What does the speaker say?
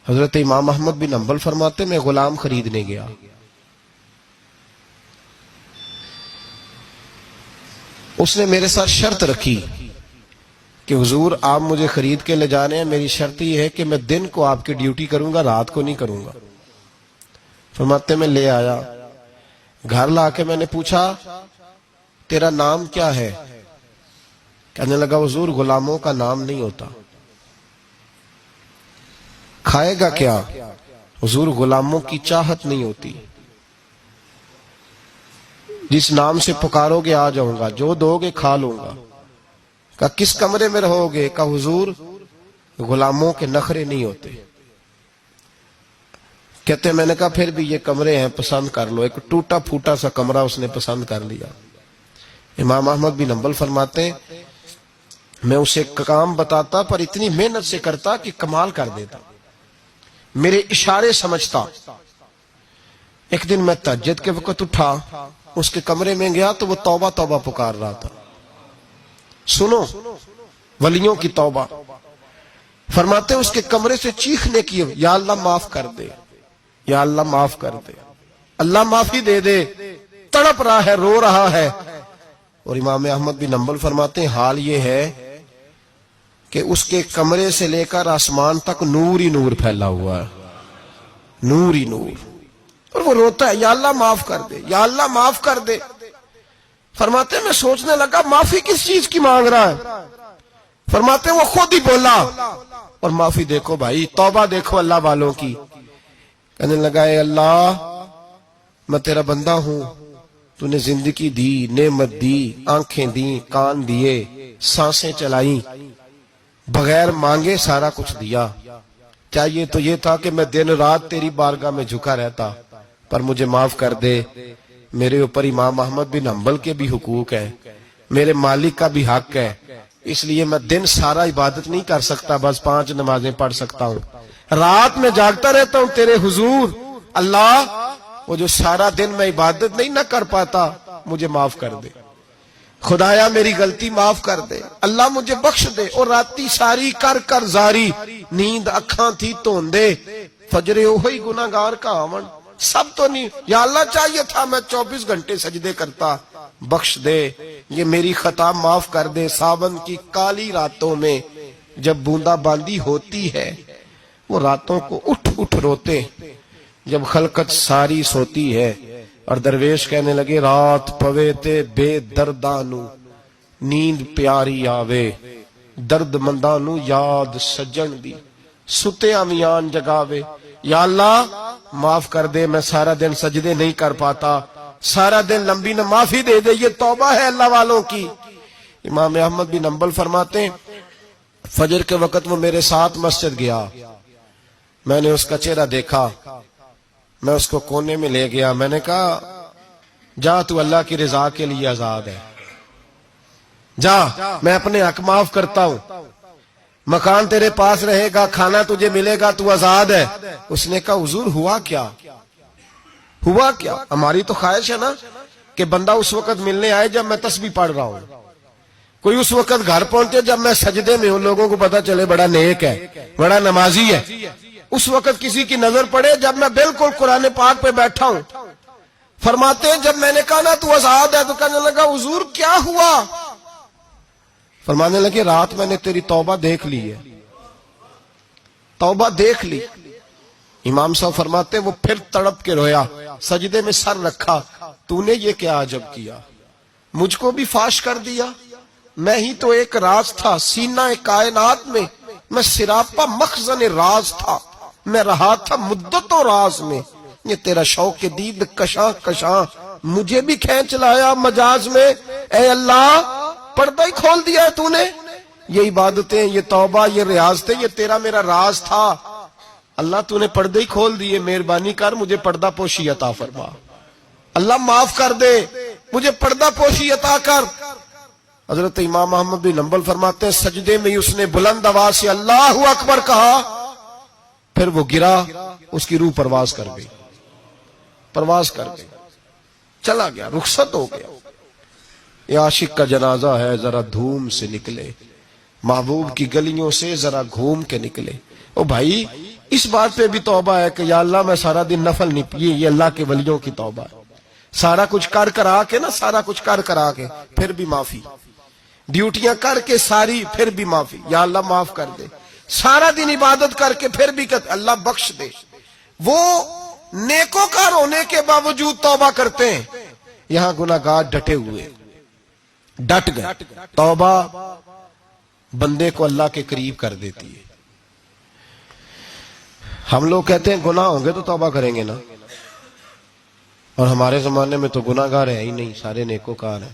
حضرت امام احمد بن حنبل فرماتے میں غلام خریدنے گیا، اس نے میرے ساتھ شرط رکھی کہ حضور آپ مجھے خرید کے لے جانے ہیں، میری شرط یہ ہے کہ میں دن کو آپ کی ڈیوٹی کروں گا، رات کو نہیں کروں گا۔ فرماتے میں لے آیا، گھر لا کے میں نے پوچھا تیرا نام کیا ہے؟ کہنے لگا حضور غلاموں کا نام نہیں ہوتا۔ کھائے گا کیا؟ حضور غلاموں کی چاہت نہیں ہوتی، جس نام سے پکارو گے آ جاؤں گا، جو دو گے کھا لوں گا۔ کہا کس کمرے میں رہو گے؟ کہا حضور غلاموں کے نخرے نہیں ہوتے۔ کہتے میں نے کہا پھر بھی یہ کمرے ہیں پسند کر لو۔ ایک ٹوٹا پھوٹا سا کمرہ اس نے پسند کر لیا۔ امام احمد بن حنبل فرماتے ہیں میں اسے کام بتاتا پر اتنی محنت سے کرتا کہ کمال کر دیتا، میرے اشارے سمجھتا۔ ایک دن میں تہجد کے وقت اٹھا، اس کے کمرے میں گیا تو وہ توبہ توبہ پکار رہا تھا۔ سنو ولیوں کی توبہ۔ فرماتے اس کے کمرے سے چیخنے کی، یا اللہ معاف کر دے، یا اللہ معاف کر دے، اللہ معافی دے دے، تڑپ رہا ہے، رو رہا ہے۔ اور امام احمد بن حنبل فرماتے ہیں حال یہ ہے کہ اس کے کمرے سے لے کر آسمان تک نور ہی نور پھیلا ہوا ہے، نور ہی نور، اور وہ روتا ہے یا اللہ معاف کر دے، یا اللہ معاف کر دے۔ فرماتے میں سوچنے لگا معافی کس چیز کی مانگ رہا ہے؟ فرماتے وہ خود ہی بولا، اور معافی دیکھو بھائی، توبہ دیکھو اللہ والوں کی۔ کہنے لگا اے اللہ میں تیرا بندہ ہوں، تو نے زندگی دی، نعمت دی، آنکھیں دی، کان دیے، سانسیں چلائیں، بغیر مانگے سارا کچھ دیا۔ چاہیے تو یہ تھا کہ میں دن رات تیری بارگاہ میں جھکا رہتا، پر مجھے معاف کر دے۔ میرے اوپر امام احمد بن حنبل کے بھی حقوق ہے، میرے مالک کا بھی حق ہے، اس لیے میں دن سارا عبادت نہیں کر سکتا، بس 5 نمازیں پڑھ سکتا ہوں، رات میں جاگتا رہتا ہوں تیرے حضور۔ اللہ وہ جو سارا دن میں عبادت نہیں نہ کر پاتا مجھے معاف کر دے، خدایا میری غلطی معاف کر دے، اللہ مجھے بخش دے۔ اور راتی ساری کر کر زاری، نیند اکھاں تھی توندے، فجر ہوئی گناہگار کا آون، سب تو نہیں۔ یا اللہ چاہیے تھا میں 24 گھنٹے سجدے کرتا، بخش دے، یہ میری خطا معاف کر دے۔ ساون کی کالی راتوں میں جب بوندا باندی ہوتی ہے، وہ راتوں کو اٹھ اٹھ روتے، جب خلقت ساری سوتی ہے۔ اور درویش کہنے لگے رات پوے تے بے دردانو، نیند پیاری آوے، درد مندانو یاد سجن دی، ستے امیان جگاوے۔ یا اللہ معاف کر دے، میں سارا دن سجدے نہیں کر پاتا، سارا دن لمبی نہ، معافی دے دے، یہ توبہ ہے اللہ والوں کی۔ امام احمد بن حنبل فرماتے ہیں فجر کے وقت وہ میرے ساتھ مسجد گیا، میں نے اس کا چہرہ دیکھا، میں اس کو کونے میں لے گیا، میں نے کہا جا تو اللہ کی رضا کے لیے آزاد ہے، جا میں اپنے حق معاف کرتا ہوں، مکان تیرے پاس رہے گا، کھانا تجھے ملے گا، تو آزاد ہے۔ اس نے کہا حضور ہوا کیا؟ ہوا کیا؟ ہماری تو خواہش ہے نا کہ بندہ اس وقت ملنے آئے جب میں تسبیح پڑھ رہا ہوں، کوئی اس وقت گھر پہنچے جب میں سجدے میں ہوں، لوگوں کو پتا چلے بڑا نیک ہے، بڑا نمازی ہے۔ اس وقت کسی کی نظر پڑے جب میں بالکل قرآن پاک پہ بیٹھا ہوں۔ فرماتے ہیں جب میں نے کہا نا تو آزاد ہے، تو کہنے لگا حضور کیا ہوا؟ فرمانے لگے رات میں نے تیری توبہ دیکھ لی ہے، توبہ دیکھ لی۔ امام صاحب فرماتے وہ پھر تڑپ کے رویا، سجدے میں سر رکھا، تو نے یہ کیا عجب کیا، مجھ کو بھی فاش کر دیا، میں ہی تو ایک راز تھا سینہ کائنات میں سراپا مخزن راز تھا، میں رہا تھا مدتوں راز میں، یہ تیرا شوق کے دید کشاں کشاں مجھے بھی کھینچ لایا مجاز میں۔ اے اللہ پردہ ہی کھول دیا ہے تو نے، یہ عبادتیں، یہ توبہ، یہ ریاضتیں، یہ تیرا میرا راز تھا، اللہ تو نے پردے ہی کھول دیے، مہربانی کر مجھے پردہ پوشی عطا فرما، اللہ معاف کر دے، مجھے پردہ پوشی عطا کر۔ حضرت امام احمد بن حنبل فرماتے ہیں سجدے میں اس نے بلند آواز سے اللہ اکبر کہا، پھر وہ گرا، اس کی روح پرواز کر گئی، پرواز کر گئی، چلا گیا، رخصت ہو گیا۔ یہ عاشق کا جنازہ ہے، ذرا دھوم سے نکلے، محبوب کی گلیوں سے ذرا گھوم کے نکلے، او بھائی اس بات پہ بھی توبہ ہے کہ یا اللہ میں سارا دن نفل نہیں پیے، یہ اللہ کے ولیوں کی توبہ ہے. سارا کچھ کر کرا کے نا، سارا کچھ کر کرا کے پھر بھی معافی، ڈیوٹیاں کر کے ساری پھر بھی معافی، یا اللہ معاف کر دے. سارا دن عبادت کر کے پھر بھی کہ اللہ بخش دے. وہ نیکوکار ہونے کے باوجود توبہ کرتے ہیں. یہاں گناہگار ڈٹے ہوئے، ڈٹ گئے. توبہ بندے کو اللہ کے قریب کر دیتی ہے. ہم لوگ کہتے ہیں گناہ ہوں گے تو توبہ کریں گے نا، اور ہمارے زمانے میں تو گناہگار ہے ہی نہیں، سارے نیکوکار ہیں.